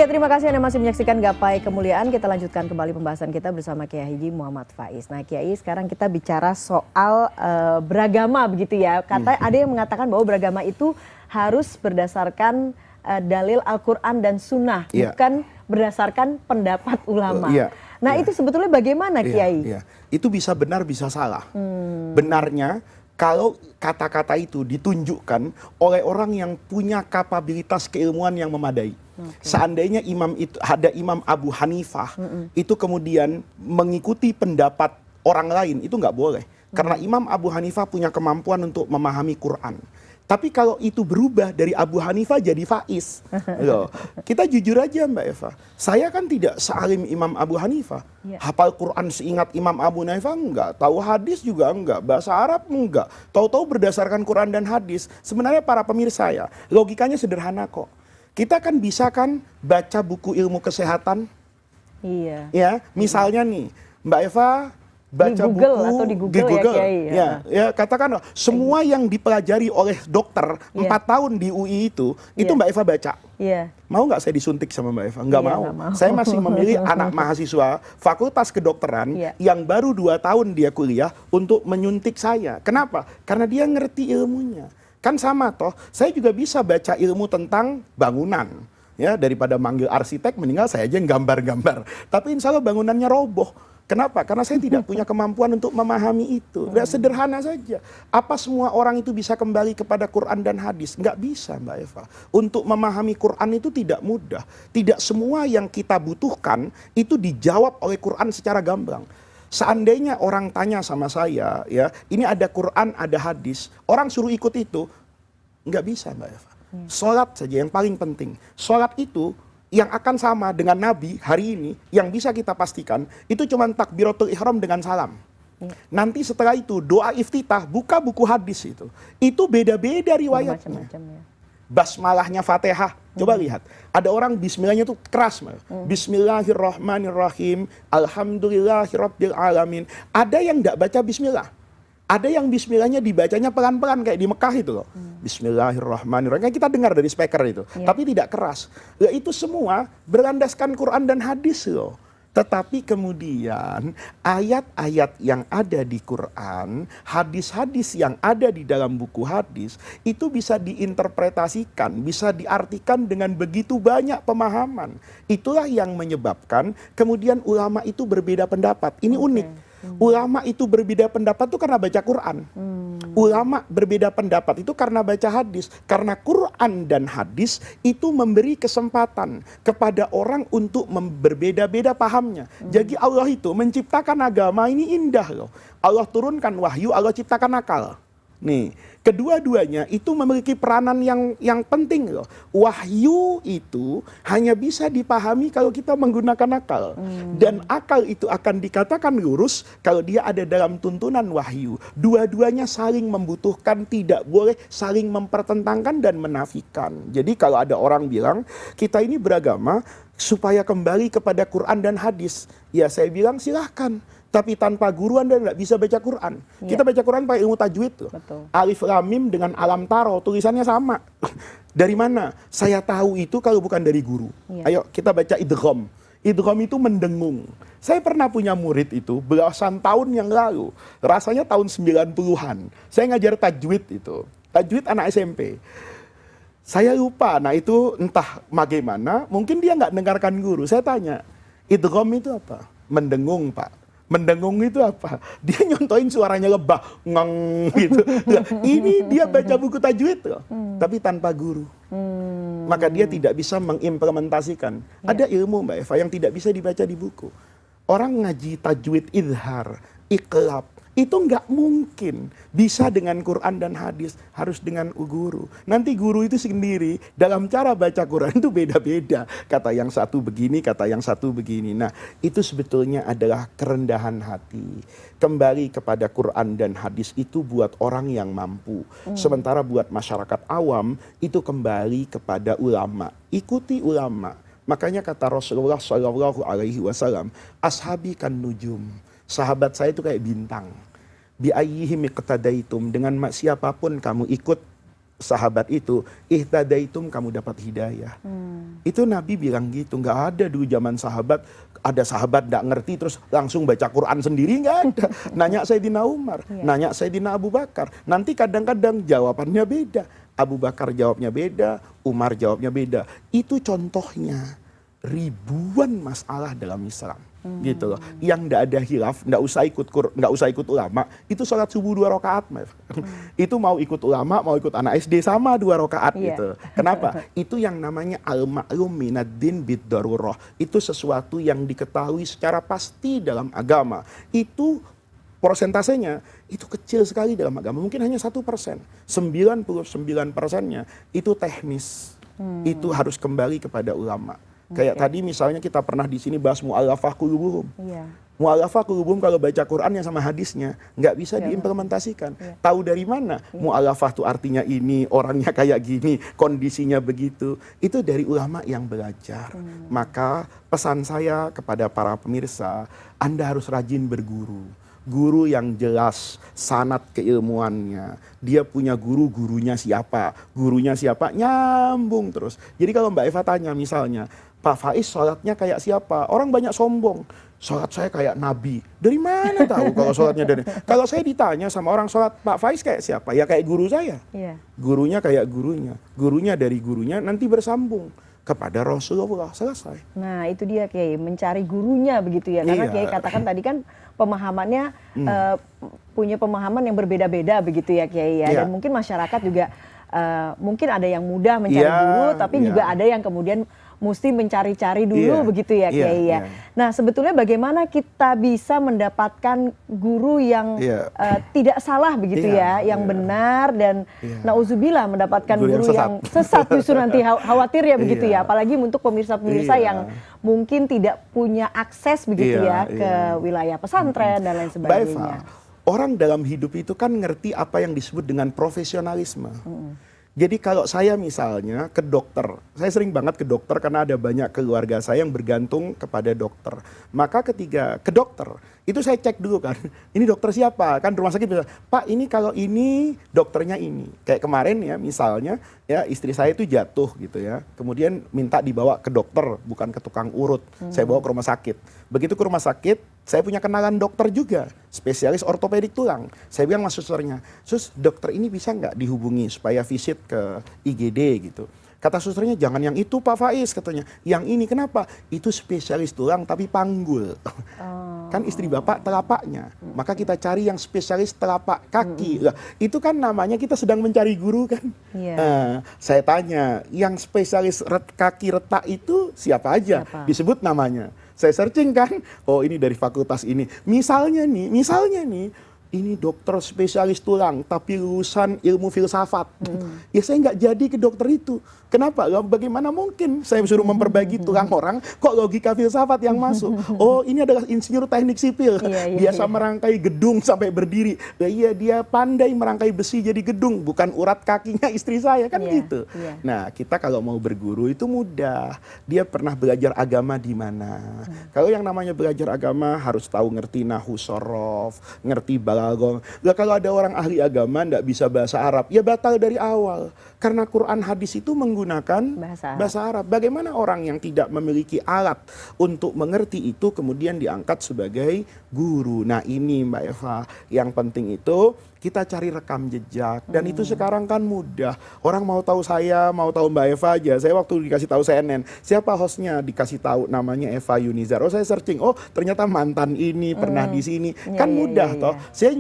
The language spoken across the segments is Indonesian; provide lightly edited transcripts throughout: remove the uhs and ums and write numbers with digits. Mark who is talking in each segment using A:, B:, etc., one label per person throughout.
A: Ya, terima kasih Anda masih menyaksikan Gapai Kemuliaan. Kita lanjutkan kembali pembahasan kita bersama Kiai Haji Muhammad Faiz. Nah Kiai, sekarang kita bicara soal beragama begitu ya. Ada yang mengatakan bahwa beragama itu harus berdasarkan dalil Al-Quran dan Sunnah, bukan berdasarkan pendapat ulama. Nah itu sebetulnya bagaimana Kiai?
B: Itu bisa benar bisa salah. Benarnya kalau kata-kata itu ditunjukkan oleh orang yang punya kapabilitas keilmuan yang memadai. Seandainya ada Imam Abu Hanifah itu kemudian mengikuti pendapat orang lain, itu nggak boleh. Karena Imam Abu Hanifah punya kemampuan untuk memahami Quran. Tapi kalau itu berubah dari Abu Hanifah jadi Faiz, loh, kita jujur aja Mbak Eva, saya kan tidak sealim Imam Abu Hanifah. Hafal Quran seingat Imam Abu Hanifah enggak, tahu hadis juga enggak, bahasa Arab enggak, tahu-tahu berdasarkan Quran dan hadis. Sebenarnya para pemirsa ya, logikanya sederhana kok. Kita kan bisa kan baca buku ilmu kesehatan, ya, misalnya nih Mbak Eva baca
A: di Google,
B: buku
A: atau di Google.
B: Ya, katakan semua yang dipelajari oleh dokter 4 tahun di UI itu Mbak Eva baca. Mau nggak saya disuntik sama Mbak Eva? Nggak mau. Saya masih memilih anak mahasiswa Fakultas Kedokteran yang baru 2 tahun dia kuliah untuk menyuntik saya. Kenapa? Karena dia ngerti ilmunya. Kan sama toh, saya juga bisa baca ilmu tentang bangunan. Ya, daripada manggil arsitek, mendingan saya aja yang gambar-gambar. Tapi insya Allah bangunannya roboh. Kenapa? Karena saya tidak punya kemampuan untuk memahami itu. Udah sederhana saja. Apa semua orang itu bisa kembali kepada Quran dan hadis? Nggak bisa Mbak Eva. Untuk memahami Quran itu tidak mudah. Tidak semua yang kita butuhkan itu dijawab oleh Quran secara gamblang. Seandainya orang tanya sama saya, ya, ini ada Quran, ada hadis, orang suruh ikut itu, nggak bisa Mbak Eva. Sholat saja yang paling penting. Sholat itu yang akan sama dengan Nabi hari ini, yang bisa kita pastikan, itu cuma takbiratul ihram dengan salam. Nanti setelah itu doa iftitah, buka buku hadis itu. Itu beda-beda riwayatnya. Basmalahnya Fatihah, coba lihat. Ada orang bismillahnya tuh keras. Bismillahirrahmanirrahim, alhamdulillahirabbil alamin. Ada yang enggak baca bismillah. Ada yang bismillahnya dibacanya pelan-pelan kayak di Mekah itu loh. Bismillahirrahmanirrahim. Kan kita dengar dari speaker itu, tapi tidak keras. Ya, itu semua berlandaskan Quran dan hadis loh. Tetapi kemudian ayat-ayat yang ada di Quran, hadis-hadis yang ada di dalam buku hadis, itu bisa diinterpretasikan, bisa diartikan dengan begitu banyak pemahaman. Itulah yang menyebabkan kemudian ulama itu berbeda pendapat. Ini unik. Ulama itu berbeda pendapat itu karena baca Quran. Ulama berbeda pendapat itu karena baca hadis. Karena Quran dan hadis itu memberi kesempatan kepada orang untuk berbeda-beda pahamnya. Jadi Allah itu menciptakan agama ini indah loh. Allah turunkan wahyu, Allah ciptakan akal. Nih, kedua-duanya itu memiliki peranan yang penting loh. Wahyu itu hanya bisa dipahami kalau kita menggunakan akal. Dan akal itu akan dikatakan lurus kalau dia ada dalam tuntunan wahyu. Dua-duanya saling membutuhkan, tidak boleh saling mempertentangkan dan menafikan. Jadi kalau ada orang bilang, kita ini beragama supaya kembali kepada Quran dan hadis. Ya saya bilang silahkan. Tapi tanpa guru Anda tidak bisa baca Quran. Kita baca Quran pakai ilmu tajwid loh. Alif lam mim dengan alam taro, tulisannya sama. Dari mana? Saya tahu itu kalau bukan dari guru. Ayo kita baca idgham. Idgham itu mendengung. Saya pernah punya murid itu belasan tahun yang lalu. Rasanya tahun 90-an. Saya ngajar tajwid itu. Tajwid anak SMP. Saya lupa, nah itu entah bagaimana. Mungkin dia nggak dengarkan guru. Saya tanya, idgham itu apa? Mendengung Pak. Mendengung itu apa? Dia nyontoin suaranya lebah, ngeng gitu. Ini dia baca buku tajwid loh, tapi tanpa guru. Maka dia tidak bisa mengimplementasikan. Ada ilmu Mbak Eva yang tidak bisa dibaca di buku. Orang ngaji tajwid idhar, iqlab, itu nggak mungkin bisa dengan Quran dan hadis, harus dengan guru. Nanti guru itu sendiri dalam cara baca Quran itu beda-beda. Kata yang satu begini, kata yang satu begini. Nah, itu sebetulnya adalah kerendahan hati. Kembali kepada Quran dan hadis itu buat orang yang mampu. Sementara buat masyarakat awam itu kembali kepada ulama. Ikuti ulama. Makanya kata Rasulullah SAW, ashabi kan nujum. Sahabat saya itu kayak bintang. Bi ayyihi miqtadaitum, dengan siapapun kamu ikut, sahabat itu, ihtadaitum, kamu dapat hidayah. Itu Nabi bilang gitu. Nggak ada dulu zaman sahabat, ada sahabat nggak ngerti terus langsung baca Quran sendiri, nggak ada. Nanya Sayyidina Umar, nanya Sayyidina Abu Bakar. Nanti kadang-kadang jawabannya beda. Abu Bakar jawabnya beda, Umar jawabnya beda. Itu contohnya ribuan masalah dalam Islam. Gitu loh. Yang nggak ada khilaf, nggak usah ikut ulama, itu sholat subuh 2 rakaat. Itu mau ikut ulama, mau ikut anak SD sama 2 rakaat gitu. Kenapa? Itu yang namanya al-ma'lum minad-din bid-darurah. Itu sesuatu yang diketahui secara pasti dalam agama. Itu persentasenya itu kecil sekali dalam agama, mungkin hanya 1%. 99%-nya itu teknis. Itu harus kembali kepada ulama. Kayak tadi misalnya kita pernah di sini bahas mu'allafah qulubuhum. Mu'allafah qulubuhum kalau baca Qur'annya sama hadisnya nggak bisa diimplementasikan. Tahu dari mana? Mu'allafah itu artinya ini, orangnya kayak gini, kondisinya begitu. Itu dari ulama yang belajar. Maka pesan saya kepada para pemirsa, Anda harus rajin berguru. Guru yang jelas sanad keilmuannya. Dia punya guru, gurunya siapa? Gurunya siapa? Nyambung terus. Jadi kalau Mbak Eva tanya misalnya, Pak Faiz sholatnya kayak siapa? Orang banyak sombong. Sholat saya kayak Nabi. Dari mana tahu kalau sholatnya dari? Kalau saya ditanya sama orang sholat, Pak Faiz kayak siapa? Ya kayak guru saya. Gurunya kayak gurunya. Gurunya dari gurunya nanti bersambung kepada Rasulullah, selesai.
A: Nah itu dia Kiai, mencari gurunya begitu ya. Karena Kiai katakan tadi kan pemahamannya punya pemahaman yang berbeda-beda begitu ya Kiai ya. Dan mungkin masyarakat juga mungkin ada yang mudah mencari guru, tapi juga ada yang kemudian mesti mencari-cari dulu begitu ya Kiai ya. Nah sebetulnya bagaimana kita bisa mendapatkan guru yang tidak salah begitu yang benar dan nauzubillah mendapatkan guru yang sesat justru nanti khawatir ya begitu ya. Apalagi untuk pemirsa-pemirsa yang mungkin tidak punya akses begitu ya ke wilayah pesantren dan lain sebagainya.
B: Orang dalam hidup itu kan ngerti apa yang disebut dengan profesionalisme. Jadi kalau saya misalnya ke dokter, saya sering banget ke dokter karena ada banyak keluarga saya yang bergantung kepada dokter. Maka ketika ke dokter, itu saya cek dulu kan, ini dokter siapa? Kan rumah sakit bisa, Pak ini kalau ini dokternya ini. Kayak kemarin ya misalnya, ya istri saya itu jatuh gitu ya. Kemudian minta dibawa ke dokter, bukan ke tukang urut. Saya bawa ke rumah sakit. Begitu ke rumah sakit, saya punya kenalan dokter juga, spesialis ortopedik tulang. Saya bilang sama susternya, Sus, dokter ini bisa nggak dihubungi supaya visit ke IGD gitu. Kata susternya, jangan yang itu Pak Faiz katanya. Yang ini kenapa? Itu spesialis tulang tapi panggul. Kan istri bapak telapaknya. Maka kita cari yang spesialis telapak kaki. Itu kan namanya kita sedang mencari guru kan. Saya tanya, yang spesialis kaki retak itu siapa aja? Disebut namanya. Saya searching kan, oh ini dari fakultas ini. Misalnya nih, ini dokter spesialis tulang tapi lulusan ilmu filsafat. Ya saya nggak jadi ke dokter itu. Kenapa? Bagaimana mungkin saya suruh memperbaiki tulang orang, kok logika filsafat yang masuk? Oh ini adalah insinyur teknik sipil, biasa merangkai gedung sampai berdiri. Iya dia pandai merangkai besi jadi gedung, bukan urat kakinya istri saya kan gitu. Nah kita kalau mau berguru itu mudah. Dia pernah belajar agama di mana? Kalau yang namanya belajar agama harus tahu ngerti nahwu sorof, ngerti balaghah. Kalau ada orang ahli agama nggak bisa bahasa Arab, ya batal dari awal. Karena Quran hadis itu menggunakan bahasa Arab. Bagaimana orang yang tidak memiliki alat untuk mengerti itu kemudian diangkat sebagai guru. Nah ini Mbak Eva, yang penting itu kita cari rekam jejak. Dan itu sekarang kan mudah. Orang mau tahu saya, mau tahu Mbak Eva aja. Saya waktu dikasih tahu CNN, siapa hostnya? Dikasih tahu namanya Eva Yunizar. Oh saya searching, oh ternyata mantan ini pernah di sini. Kan mudah toh. Saya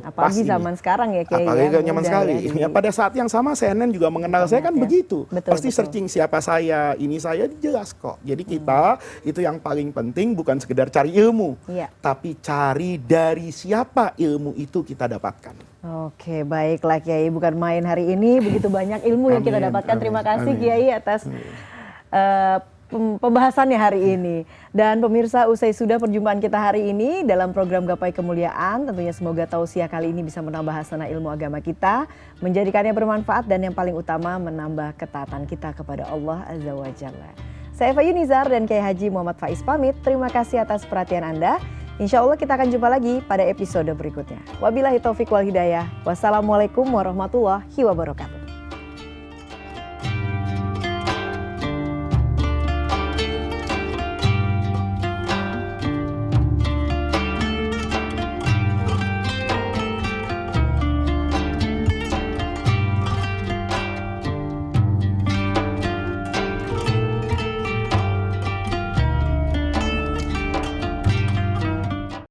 A: apalagi zaman sekarang ya Kiai.
B: Apalagi zaman sekali. Ya, pada saat yang sama CNN juga mengenal saya kan begitu. Pasti searching siapa saya, ini saya jelas kok. Jadi kita itu yang paling penting bukan sekedar cari ilmu, tapi cari dari siapa ilmu itu kita dapatkan.
A: Oke, baiklah Kiai, bukan main hari ini, begitu banyak ilmu yang kita dapatkan. Terima kasih Kiai atas pembahasannya hari ini. Dan pemirsa, usai sudah perjumpaan kita hari ini dalam program Gapai Kemuliaan, tentunya semoga tausiah kali ini bisa menambah hasanah ilmu agama kita, menjadikannya bermanfaat dan yang paling utama menambah ketaatan kita kepada Allah Azza wa Jalla. Saya Eva Yunizar dan Kiai Haji Muhammad Faiz pamit. Terima kasih atas perhatian Anda. Insya Allah kita akan jumpa lagi pada episode berikutnya. Wabillahi taufiq wal hidayah. Wassalamualaikum warahmatullahi wabarakatuh.